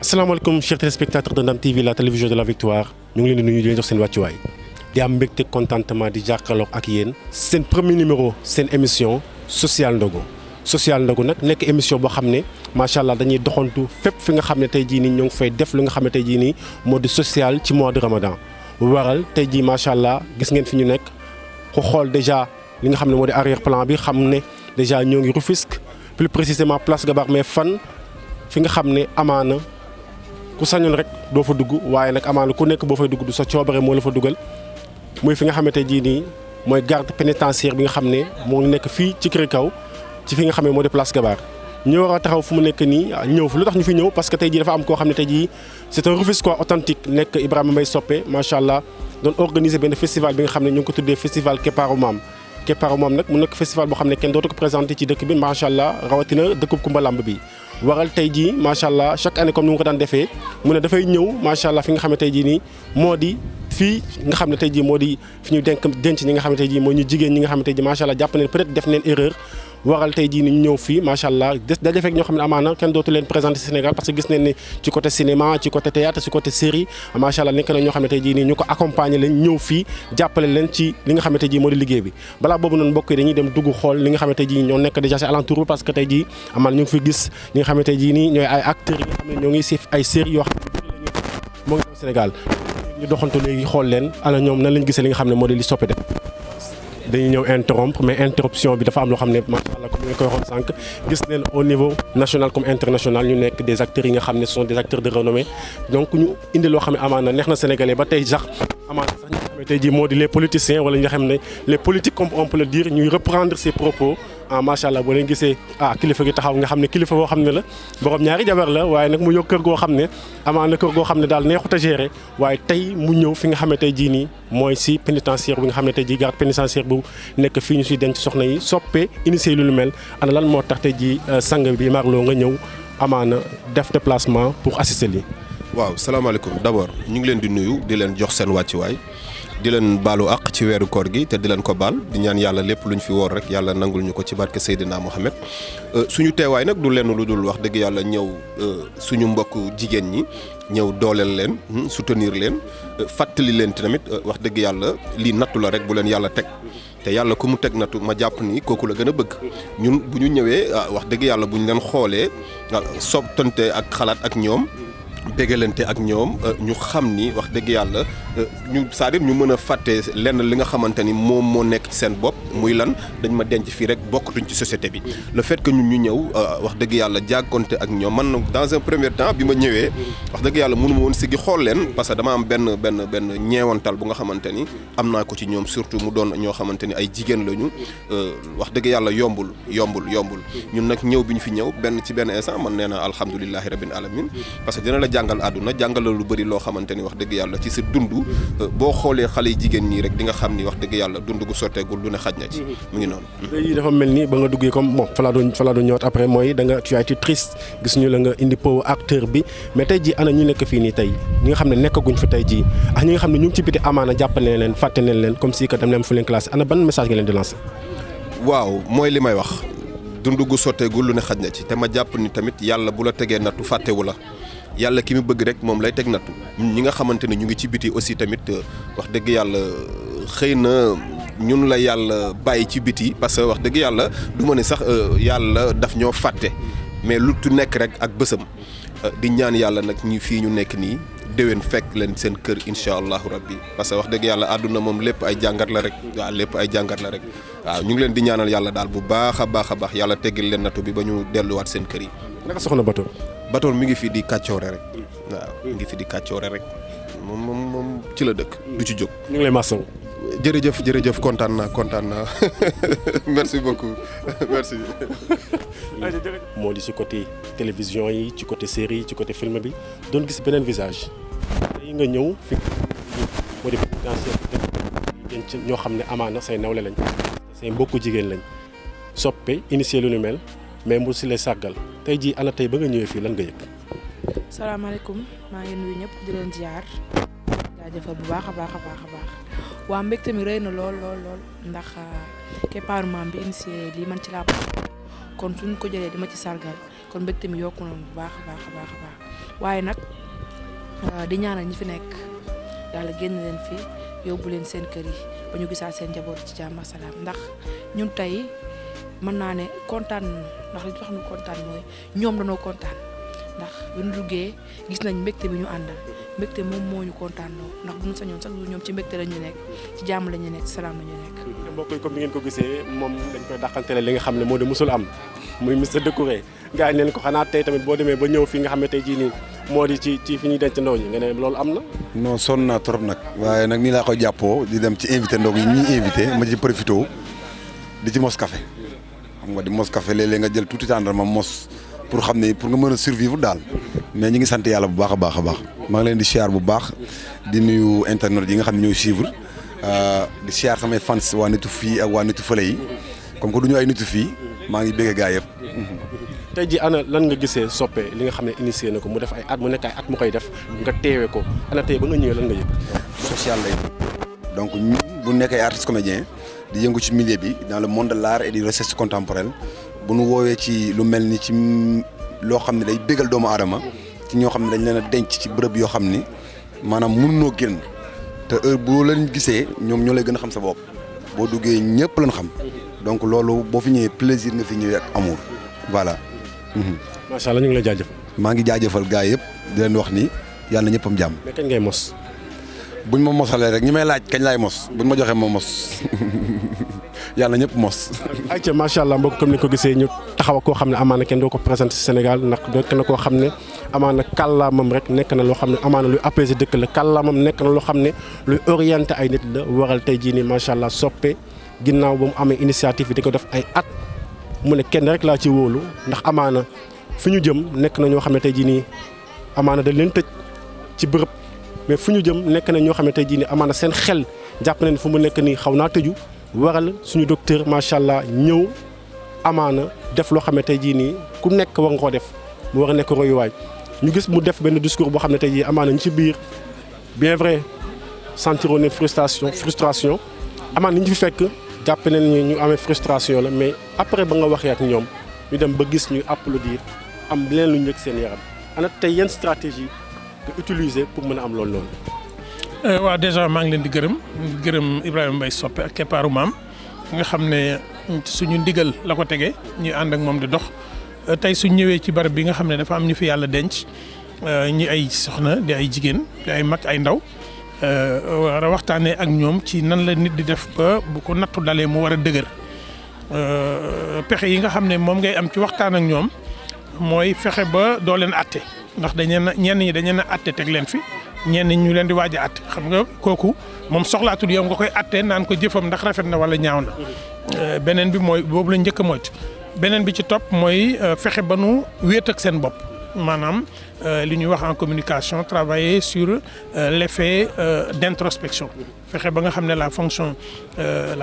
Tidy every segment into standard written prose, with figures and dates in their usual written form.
asalaamaaleykum chers téléspectateurs de Ndam TV la télévision de la victoire ñu ngi leen di nuyu di leen jox seen wàccuwaay di am mbégte contentement di jàkkaarloo ak yéen seen premier numéro seen émission Social Ndogu nag nekk émission boo xam ne macha allah dañuy doxantu fépp fi nga xam ne tey jii nii ñoo ngi fay def lu nga xam ne tey jii nii moo di social ci mois de Ramadan waral tey jii macha allah gis ngeen fi ñu nekk ku xool déjà li nga xam ne moo di arrière plan bi xam ne déjà ñoo ngi Rufisque plus précisément place Gabar mais fan fi nga xam ne amaana ku sañoon rek doo fa dugg waaye nag amaana ku nekk boo fay dugg du sa coobare moo la fa dugal muy fi nga xamante jii nii mooy garde pénitentiaire bi nga xam ne moo ngi nekk fii ci Kër Kaw ci fi nga xam ne moo di place Gabar ñu war a taxaw fu mu nekk nii ñëw fi lu tax ñu fi ñëw parce que tey jii dafa am koo xam ne tey jii c'est un Rufisquois authentique nekk Ibrahima Mbaye Soppe macha allah doon organiser benn festival bi nga xam ne ñu ngi ko tuddee festival Keppaaru Maam nag mu nekk festival boo xam ne kenn dootu ko présenté ci dëkk bi macha allah rawatina dëkkub Kumba Lamb bi waral tey jii macha allah chaque année comme ni mu ko daan defee mu ne dafay ñëw macha allah fi nga xam ne tey jii nii moo di fii nga xam ne tey jii moo di fi ñu denc ñi nga xam ne tey jii moo ñu jigéen ñi nga xam ne tey jii macha allah jàpp ne peut-être def neen erreur waral tey jii ni ñu ñëw fii macha allah da defeek ñoo xam ne amaana kenn dootu leen présenté Sénégal parce que gis nañ ne ci côté cinéma ci côté théâtre ci côté série macha allah nekk na ñoo xam ne tey jii nii ñu ko accompagner leen ñëw fii jàppale leen ci li nga xam ne tey jii moo di liggéey bi balaa boobu noonu mbokk yi dañuy dem dugg xool li nga xam ne tey jii ñoo nekk déjà ci alentour parce que tey jii amaana ñu ngi fi gis ñi nga xam ne tey jii nii ñooy ay acteurs yi nga xam ne ñoo ngi si ay séries yoo xam ne moo ngi Sénégal ñu doxantu léegi xool leen ana ñoom nan lañ gisee li nga xam ne moo di li Soppe def dañuy ñëw interrompre mais interruption bi dafa am loo xam ne macha allah comme ni nga koy waxoon sànq gis neen au niveau national comme international ñu nekk des acteurs yi nga xam ne ce sont des acteurs de renommée donc ñu indi loo xam ne amaana neex na sénégalais ba tey sax amaana sax ñi nga xam ne tey jii moo di les politiciens wala ñi nga xam ne les politiques comme on peut le dire ñuy reprendre ces propos macha allah boo leen gisee kilifa gi taxaw nga xam ne kilifa boo xam ne la borom ñaari jabar la waaye nag mu yokk kër goo xam ne amaana kër goo xam ne daal neexut a gérer waaye tey mu ñëw fi nga xam ne tey jii nii mooy si pénitentiaire bi nga xam ne tey jii garde pénitentiaire bu nekk fii ñu siy denc soxna yi Soppe initié lu mel ana lan moo tax tey jii sang bi Marlo nga ñëw amaana def déplacement pour assister lii. waaw salaamaaleykum d'abord ñu ngi leen di nuyu di leen jox seen wàccuwaay di leen baalu àq ci weeru koor gi te di leen ko baal di ñaan yàlla lépp lu ñu fi woor rek yàlla nangul ñu ko ci barke Seydina Mohamed suñu teewaay nag du lenn lu dul wax dëgg yàlla ñëw suñu mbokk jigéen ñi ñëw dooleel leen soutenir leen fàttali leen tamit wax dëgg yàlla lii nattu la rek bu leen yàlla teg te yàlla ku mu teg nattu ma jàpp ni kooku la gën a bëgg ñun bu ñu ñëwee wax dëgg yàlla bu ñu leen xoolee soppante ak xalaat ak ñoom bégalante ak ñoom ñu xam ni wax dëgg yàlla ñu c'est-à-dire ñu mën a fàtte lenn li nga xamante ni moom moo nekk ci seen bopp muy lan dañ ma denc fii rek bokkatuñ ci société bi le fait que ñun ñu ñëw wax dëgg yàlla jàkkonte ak ñoom man dans un premier temps bi ma ñëwee wax dëgg yàlla mënu ma woon siggi xool leen parce que dama am benn ñeewantal bu nga xamante ni am naa ko ci ñoom surtout mu doon ñoo xamante ni ay jigéen lañu wax dëgg yàlla yombul ñun nag ñëw bi ñu fi ñëw ci benn instant man nee na alhamdulillahi rabbil alamin parce que dina la jàngal àdduna jàngal la lu bëri loo xamante ni wax dëgg yàlla ci sa dund boo xoolee xale yi jigéen ñii rek di nga xam ni wax dëgg yàlla dund gu sotteegul lu ne xaj na ci mu ngi noonu. léegi dafa mel ni ba nga duggee comme bon fa laa doon ñëwaat après mooy da nga tu as été triste gis ñu la nga indi po acteur bi mais tey jii ana ñu nekk fii nii tey ñi nga xam ne nekkaguñ fi tey jii ak ñi nga xam ne ñu ngi ci biti amaana jàppale leen fàtte nañ leen comme si que dem leen fu leen classé ana ban message nga leen di lancer. waaw mooy li may wax dund gu sotteegul lu ne xaj na ci te ma jàpp ni tamit yàlla bu la tegee nattu fàttewu la yàlla ki mu bëgg rek moom lay teg nattu ñi nga xamante ne ñu ngi ci biti aussi tamit wax dëgg yàlla xëy na ñun la yàlla bàyyi ci biti parce que wax dëgg yàlla du ma ne sax yàlla daf ñoo fàtte mais lu tu nekk rek ak bësam di ñaan yàlla nag ñu fii ñu nekk nii déwén fekk leen seen kër incha allahu rabbi parce que wax dëgg yàlla àdduna moom lépp ay jàngat la rek waaw lépp ay jàngat la rek waaw ñu ngi leen di ñaanal yàlla daal bu baax a baax yàlla teggil leen nattu bi ba ñu delluwaat seen kër yi. naka soxna Bato mi ngi fi di kàccoore rek waaw mi ngi fi di kàccoore rek moom ci la dëkk du ci jóg. ñu ngi lay masawu. jërëjëf kontaan naa merci beaucoup merci. moo di ci côté télévision yi ci côté série yi ci côté film bi doon gis beneen visage tey nga ñëw fi moo di pénitentiaire ñoo xam ne amaana say nawle lañ say mbokku jigéen lañ Soppe initié lu nu mel mais mu si lay sàggal tey jii ana tey ba nga ñëwee fii lan nga yëg. salaamaaleykum maa ngi nuyu ñëpp di leen ziar jaajëfal bu baax a baax waa mbégte mi rëy na lool ndax Keppaaru Maam bi initié lii man ci laa kon suñ ko jëlee dima ci sargal kon mbégte mi yokku na bu baax a baax a baax a baax waaye nag di ñaanal ñi fi nekk yàlla génn leen fi yóbbu leen seen kër yi ba ñu gisaat seen njaboot ci jàmm ak salaam ndax ñun tey mën naa ne kontaan ndax li tax ñu kontaan mooy ñoom dañoo kontaan ndax bu ñu duggee gis nañ mbégte bi ñu àndal mbégte moom moo ñu kontaan loo ndax bu ñu sañoon sax ñoom ci mbégte la ñu nekk ci jàmm la ñu nekk ci salaam la ñu nekk. mbokk yi comme ni ngeen ko gisee moom dañ koy dàqantele li nga xam ne moo di musul am muy Mister Doucouré gars yi neen ko xanaa tey tamit boo demee ba ñëw fi nga xam ne tey jii nii moo di ci fi ñuy denc ndaw ñi nga ne loolu am na. non sonn naa trop nag waaye nag nii laa koy jàppoo di dem ci invité ndog yi ñuy invité ma ci profité di ci mos café xam nga di mos café léeg-léeg nga jël tuuti tàndarma mos pour xam ne pour nga mën a survivre daal mais ñi ngi sant yàlla bu baax a baax a baax maa ngi leen di siyaar bu baax di nuyu internet yi nga xam ne ñooy suivre di siyaar samay fans waa nitu fii ak waa nitu fële yi comme que du ñu ay nitu fii maa ngi bëgg gaa yëpp. tey ji ana lan nga gisee Sopé li nga xam ne initié na ko mu def ay at mu nekk ay at mu koy def nga teewee ko ana tey ba nga ñëwee lan nga yëg. social lay donc ñun bu nekk ay artistes comédiens di yëngu ci milieu bi dans le monde de l'art et de la recherche contemporaine bu nu woowee ci lu mel ni ci loo xam ne day bégal doomu aadama ci ñoo xam ne dañ leen a denc ci bërëb yoo xam ni maanaam mënunoo génn te heure boo leen gisee ñoom ñoo lay gën a xam sa bopp boo duggee ñëpp lañ xam donc loolu boo fi ñëwee plaisir nga fi ñëwee ak amour voilà. macha allah ñu ngi lay jaajëfal. maa ngi jaajëfal gars yëpp di leen wax ni yàlla ñëpp am jàmm. mais kañ ngay mos. buñ ma mosalee rek ñi may laaj kañ laay mos buñ ma joxee ma mos yàlla ñëpp mos. ayca macha allah mbokk comme ni ko gisee ñu taxaw koo xam ne amaana kenn doo ko présenté ci Sénégal ndax nekk na koo xam ne amaana kàllaamam rek nekk na loo xam ne amaana luy apaiser dëkk la kàllaamam nekk na loo xam ne luy orienté ay nit la waral tey jii nii macha allah Sopé ginnaaw ba mu amee initiative bi di ko def ay at mu ne kenn rek laa ci wóolu ndax amaana fi ñu jëm nekk na ñoo xam ne tey jii nii amaana dañ leen tëj ci bërëb mais fu ñu jëm nekk na ñoo xam ne tey jii nii amaana seen xel jàpp nañ fu mu nekk nii xaw naa tëju waral suñu docteur macha allah ñëw amaana def loo xam ne tey jii nii ku nekk war nga koo def mu war a nekk royuwaay ñu gis mu def benn discours boo xam ne tey jii amaana ñu ci biir bien vrai sentiroon ne frustration amaana ñu fi fekk jàpp nañ ni ñu amee frustration la mais après ba nga waxee ak ñoom ñu dem ba gis ñu applaudir am leen lu ñu yëg seen yaram ana tey yan stratégie nga utiliser pour mën a am loolu noonu. waaw déjà maa ngi leen di gërëm Ibrahima Mbaye Sopé ak keppaaru maam nga xam ne suñu ndigal la ko tegee ñu ànd ak moom di dox tey suñ ñëwee ci barab bi nga xam ne dafa am ñu fi yàlla denc ñi ay soxna di ay jigéen di ay mag ay ndaw war a waxtaanee ak ñoom ci nan la nit di def ba bu ko nattu dalee mu war a dëgër pexe yi nga xam ne moom ngay am ci waxtaan ak ñoom mooy fexe ba doo leen atte ndax ñenn ñi dañ leen a atte teg leen fi. ñenn ñu leen di waaj a àtte xam nga kooku moom soxlaatul yow nga koy àtte naan ko jëfam ndax rafet na wala ñaaw na beneen bi mooy boobu la njëkk a moytu beneen bi ci topp mooy fexe ba nu wéet ak seen bopp maanaam li ñuy wax en communication travailler sur l'effet d'introspection fexe ba nga xam ne la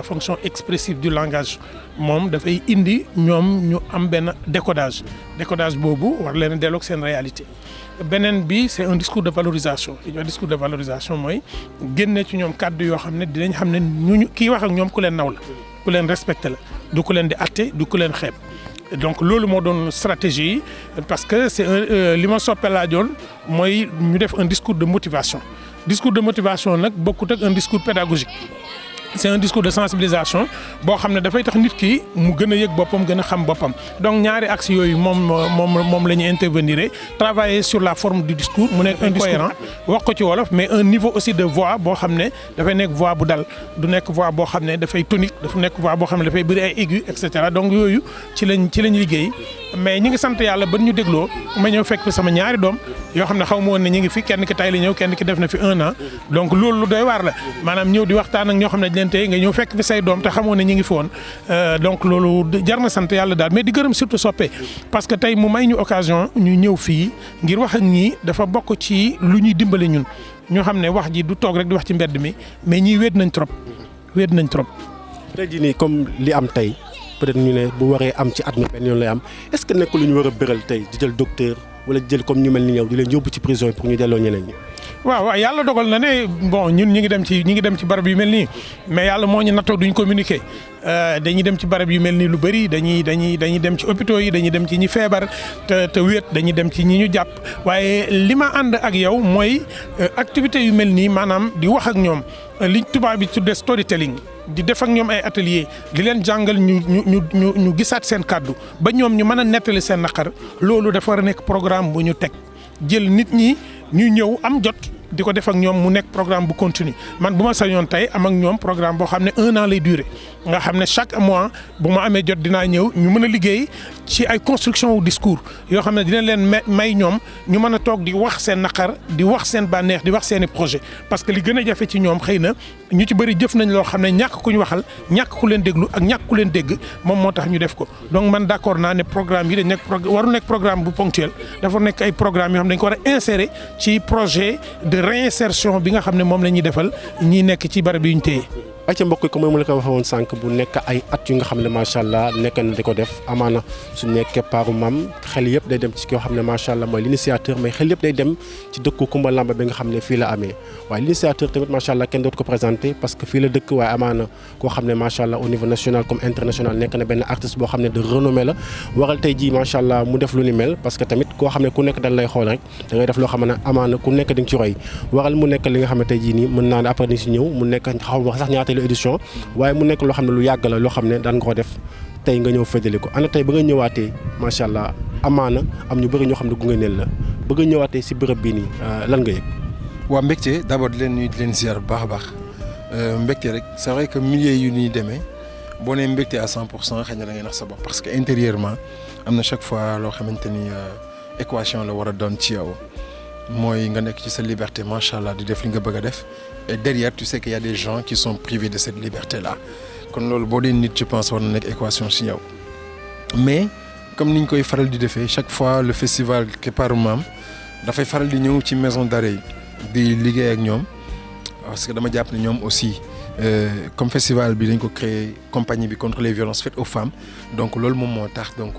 fonction expressive du langage moom dafay indi ñoom ñu am benn décodage boobu war leen a delloo ak seen réalité. beneen bi c'est un discours de valorisation li ñuy wax discours de valorisation mooy génne ci ñoom kàddu yoo xam ne dinañ xam ne ñu kii wax ak ñoom ku leen naw la ku leen respecté la du ku leen di atte du ku leen xeeb donc loolu moo doon stratégie yi parce que c'est li ma Sopé laajoon mooy ñu def un discours de motivation nag bokkut ak un discours pédagogique c'est un discours de sensibilisation boo xam ne dafay tax nit ki mu gën a yëg boppam gën a xam boppam donc ñaari axes yooyu moom la ñu intervenir travailler sur la forme du discours mu nekk un discours cohérent wax ko ci wolof mais un niveau aussi de voix boo xam ne dafay nekk voix bu dal du nekk voix boo xam ne dafay tonique dafa nekk voix boo xam ne dafay bëri ay aigu et cetera donc yooyu ci lañ liggéey mais ñi ngi sant yàlla ba ñu dégloo ma ñëw fekk fi sama ñaari doom yoo xam ne xaw ma woon ne ñu ngi fi kenn ki tay la ñëw kenn ki def na fi 1 an donc loolu lu doy waar la maanaam ñëw di waxtaan ak ñoo xam ne dañ leen tey nga ñëw fekk fi say doom te xamoon ne ñu ngi fi woon donc loolu jar na sant yàlla daal mais di gërëm surtout Sopé parce que tey mu may ñu occasion ñu ñëw fii ngir wax ak ñii dafa bokk ci lu ñuy dimbale ñun ñoo xam ne wax ji du toog rek di wax ci mbedd mi mais ñii wéet nañ trop. tey jii nii comme li am tey peut-être ñu ne bu waree am ci at mi benn yoon lay am est-ce que nekk lu ñu war a bëral tey di jël docteur wala jël comme ñu mel ni ñëw di leen yóbbu ci prison yi pour ñu delloo ñeneen ñi. waaw yàlla dogal na ne bon ñun ñi ngi dem ci barab yu mel nii mais yàlla moo ñu nattoo duñ communiquer dañuy dem ci barab yu mel nii lu bëri dañuy dem ci hôpitaux yi dañuy dem ci ñi feebar te wéet dañuy dem ci ñi ñu jàpp waaye li ma ànd ak yow mooy activités yu mel nii maanaam di wax ak ñoom li tubaab bi tuddee storytelling di def ak ñoom ay atelier di leen jàngal ñu gisaat seen kàddu ba ñoom ñu mën a nettali seen naqar loolu dafa war a nekk programme bu ñu teg jël nit ñi ñu ñëw am jot di ko def ak ñoom mu nekk programme bu continue man bu ma sañoon tey am ak ñoom programme boo xam ne 1 an lay durer nga xam ne chaque mois bu ma amee jot dinaa ñëw ñu mën a liggéey ci ay construction wu discours yoo xam ne dina leen may ñoom ñu mën a toog di wax seen naqar di wax seen bànneex di wax seen i projet parce que li gën a jafe ci ñoom xëy na ñu ci bëri jëf nañ loo xam ne ñàkk ku ñu waxal ñàkk ku leen déglu ak ñàkk ku leen dégg moom moo tax ñu def ko donc man d'accord naa ne programme yi dañ nekk waru nekk programme bu ponctuel dafa nekk ay programme yoo xam ne dañ ko war a insérer ci projet de réinsertion bi nga xam ne moom la ñuy defal ñi nekk ci barab yi ñu téye. ay ca mbokk yi comme mu la ko waxee woon sànq bu nekk ay at yu nga xam ne macha allah nekk na di ko def amaana su nekkee paaru maam xel yëpp day dem ci koo xam ne macha allah mooy l'initiateur mais xel yëpp day dem ci dëkku Kumba Lamba bi nga xam ne fii la amee waaye l'initiateur tamit macha allah kenn dootu ko présenté parce que fii la dëkk waaye amaana koo xam ne macha allah au niveau national comme international nekk na benn artiste boo xam ne de renommée la waral tey jii macha allah mu def lu ni mel parce que tamit koo xam ne ku nekk dañ lay xool rek da ngay def loo xam ne amaana ku nekk di nga ci roy waral mu nekk li nga xam ne tey jii nii mën naa ne après ni si ñëw mu nekk xaw ma sax ñaata édition waaye mu nekk loo xam ne lu yàgg la loo xam ne daan nga ko def tey nga ñëw féddali ko ana tey ba nga ñëwaatee macha allah amaana am ñu bëri ñoo xam ne gunge neen la bëgg a ñëwaatee si bërëb bii nii lan nga yëg. waa mbégte d'abord di leen nuyu di leen ziar bu baax a baax mbégte rek c'est vrai que milliers yu ñuy demee boo nee mbégte à 100% xëy na da ngay nax sa bopp parce que intérieurement am na chaque fois loo xamante ni équation la war a doon ci yow mooy nga nekk ci sa liberté macha allah di def li nga bëgg a def et derrière tu sais qu'il y a des gens qui sont privés de cette liberté là kon loolu boo dee nit je pense war na nekk équation ci yow mais comme niñ koy faral di defee chaque fois le festival Keparu Maam dafay faral di ñëw ci maison d'arrêt di liggéey ak ñoom parce que dama jàpp ne ñoom aussi comme festival bi dañ ko créé compagnie bi contre les violences faites aux femmes donc loolu moom moo tax donc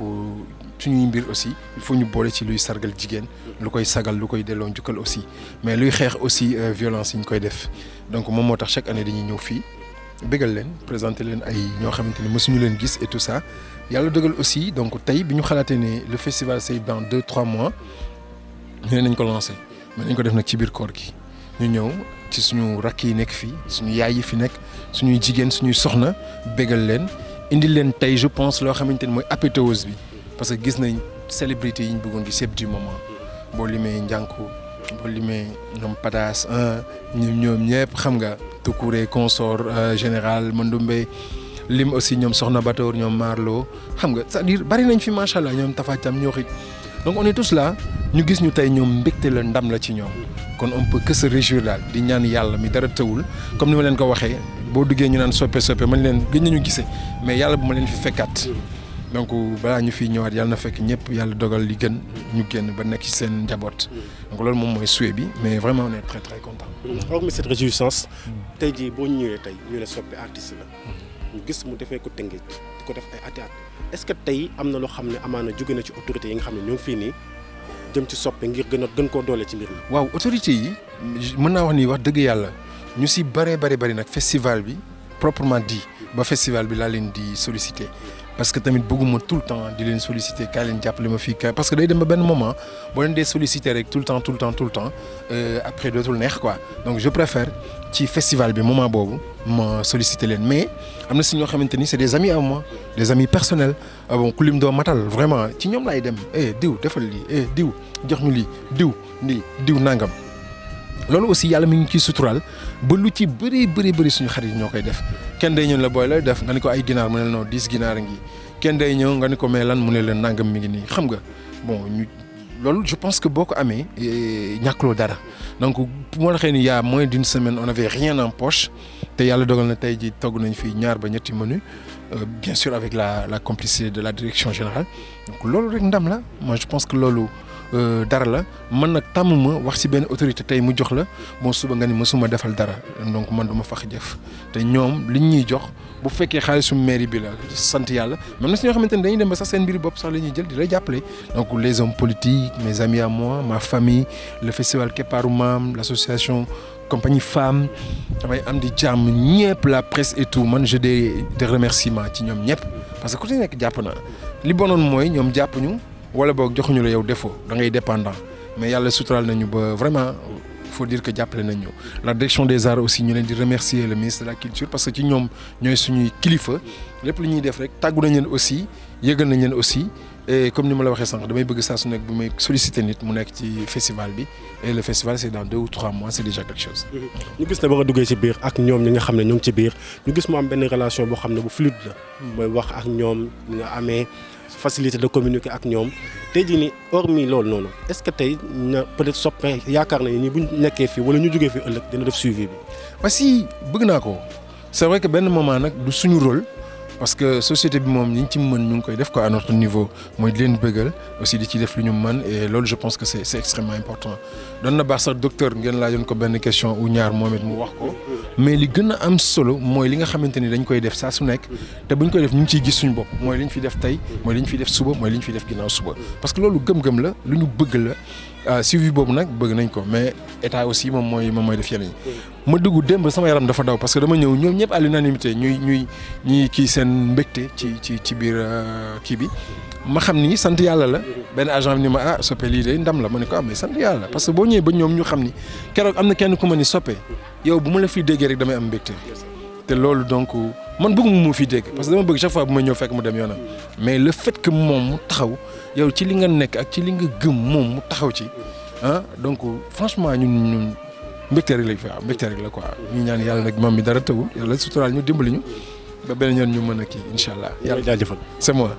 suñuy mbir aussi il faut ñu boole ci luy sargal jigéen lu koy sagal lu koy delloo njukkal aussi mais luy xeex aussi violence yi ñu koy def donc moom moo tax chaque année dañuy ñëw fii bégal leen présenter leen ay ñoo xamante ni mësuñu leen gis et tout ça yàlla dogal aussi donc tey bi ñu xalaatee ne le festival c'est dans 2-3 mois ñu ne nañ ko lancer mais nañ ko def nag ci biir koor gi ñu ñëw ci suñu rakk yi nekk fii suñu yaay yi fi nekk suñuy jigéen suñuy soxna bégal leen indi leen tey je pense loo xamante ni mooy apétose bi parce que gis nañ célébrité yi ñu bëggoon gis yëpp du moment boo limee Njànku boo limee ñoom Patas ñoom ñëpp xam nga Toucouré consort général Mandoumbe lim aussi ñoom Soxna Batoor ñoom Marlo xam nga c'est-à-dire bari nañ fi macha allah ñoom Tafa Thiam ñoo xit donc on est tous là ñu gis ñu tey ñoom mbégte la ndam la ci ñoom kon on peut que se réjouir daal di ñaan yàlla mi dara tëwul comme ni ma leen ko waxee boo duggee ñu naan soppe man leen gën nañu gisee mais yàlla bu ma leen fi fekkaat donc balaa ñu fiy ñëwaat yàlla na fekk ñëpp yàlla dogal li gën ñu génn ba nekk ci seen njaboot donc loolu moom mooy souhait bi mais vraiment on est très très content. hormis cette réjouissance tey jii boo ñëwee tey ñu ne soppe artiste la ñu gis mu defee ko Tëngéej di ko def ay ati at est-ce que tey am na loo xam ne amaana jóge na ci autorités yi nga xam ne ñoo ngi fii nii jëm ci soppe ngir gën koo doole ci mbir mi. waaw autorités yi mën naa wax ni wax dëgg yàlla ñu si bari nag festival bi proprement dit ba festival bi laa leen di solliciter parce que tamit bëgguma tout le temps di leen solliciter kaay leen jàppale ma fii kaay parce que day dem ba benn moment boo leen dee solliciter rek tout le temps après dootul neex quoi donc je préfère ci festival bi moment boobu ma solliciter leen mais am na si ñoo xamante ni c'est des amis à moi des amis personnels bon ku lim doo matal vraiment ci ñoom laay dem diw defal lii diw jox ñu lii diw nangam. loolu aussi yàlla mi ngi ciy suturaal ba lu ci bëri suñu xarit ñoo koy def kenn day ñëw la booy lay def nga ni ko ay ginaar mu ne la non 10 ginaar ngi kenn day ñëw nga ni ko mais lan mu ne la nangam mi ngi nii xam nga bon ñu loolu je pense que boo ko amee ñàkkloo dara donc moo la xëy ni y a moins d'une semaine on avait rien en poche te yàlla dogal na tey ji togg nañ fii 2 ba ñetti menu bien sûr avec la complicité de la direction générale donc loolu rek ndam la moi je pense que loolu dara la man nag tàmmuma wax ci benn autorité tey mu jox la bon suba nga ni mësuma defal dara donc man du ma fax jëf te ñoom liñ ñuy jox bu fekkee xaalisum mairie bi la sant yàlla même na si ñoo xamante ne dañuy dem ba sax seen mbiri bopp sax la ñuy jël di lay jàppale donc les hommes politiques mes amis à moi ma famille le festival Keparu Maam l'association compagnie femme damay am di jàmm ñëpp la presse et tout man j'ai des remerciements ci ñoom ñëpp parce que ku ci nekk jàpp na li bonoon mooy ñoom jàpp ñu wala boog joxuñu la yow défaut da ngay dépendant mais yàlla suturaal nañu ba vraiment faut dire que jàppale nañu la direction des arts aussi ñu leen di remercier le ministre de la culture parce que ci ñoom ñooy suñuy kilifa lépp lu ñuy def rek tàggu nañ leen aussi yëgal nañ leen aussi et comme ni ma la waxee sànq damay bëgg saa su nekk bu may solliciter nit mu nekk ci festival bi et le festival c'est dans 2 ou 3 mois c'est déjà quelque chose. ñu gis ne ba nga duggee ci biir ak ñoom ñi nga xam ne ñoo ngi ci biir ñu gis mu am benn relation boo xam ne bu fluide la. mooy wax ak ñoom nga amee facilité de communiquer ak ñoom tey jii nii hormis loolu noonu est-ce que tey na peut-être soppe yaakaar nañu ni bu ñu nekkee fii wala ñu jógee fii ëllëg dina def suivi bi. aussi bëgg naa ko c'est vrai que benn moment nag du suñu rôle. parce que société bi moom ñi ci mën ñu ngi koy def quoi à notre niveau mooy di leen bëggal aussi di ci def lu ñu mën et loolu je pense que c'est extrêmement important doon na baax sax docteur ngeen laajoon ko benn question ou ñaar moom it mu wax ko mais li gën a am solo mooy li nga xamante ni dañ koy def saa su nekk te buñ koy def ñu ngi ciy gis suñu bopp mooy li ñu fi def tey mooy li ñu fi def suba mooy li ñu fi def ginnaaw suba parce que loolu gëm-gëm la lu ñu bëgg la suivi boobu nag bëgg nañ ko mais état aussi moom mooy def yeneen yi ma dugg démb sama yaram dafa daw parce que dama ñëw ñoom ñëpp à l'unanimité ñuy kii seen mbégte ci biir kii bi ma xam ni sant yàlla la benn agent bi ni ma soppe lii de ndam la ma ne ko mais sant yàlla parce que boo ñëwee ba ñoom ñu xam ni keroog am na kenn ku ma ni soppe yow bu ma la fiy déggee rek damay am mbégte te loolu donc man bëgguma mu fi dégg parce que dama bëgg chaque fois bu may ñëw fekk mu dem yoonam mais le fait que moom mu taxaw yow ci li nga nekk ak ci li nga gëm moom mu taxaw ci donc franchement ñun mbégte rek lañ fi am mbégte rek la quoi ñu ñaan yàlla nag moom mi dara tawul yàlla suturaal ñu dimbali ñu ba beneen yoon ñu mën a kii incha allah. yàlla jaajëfal c'est moi.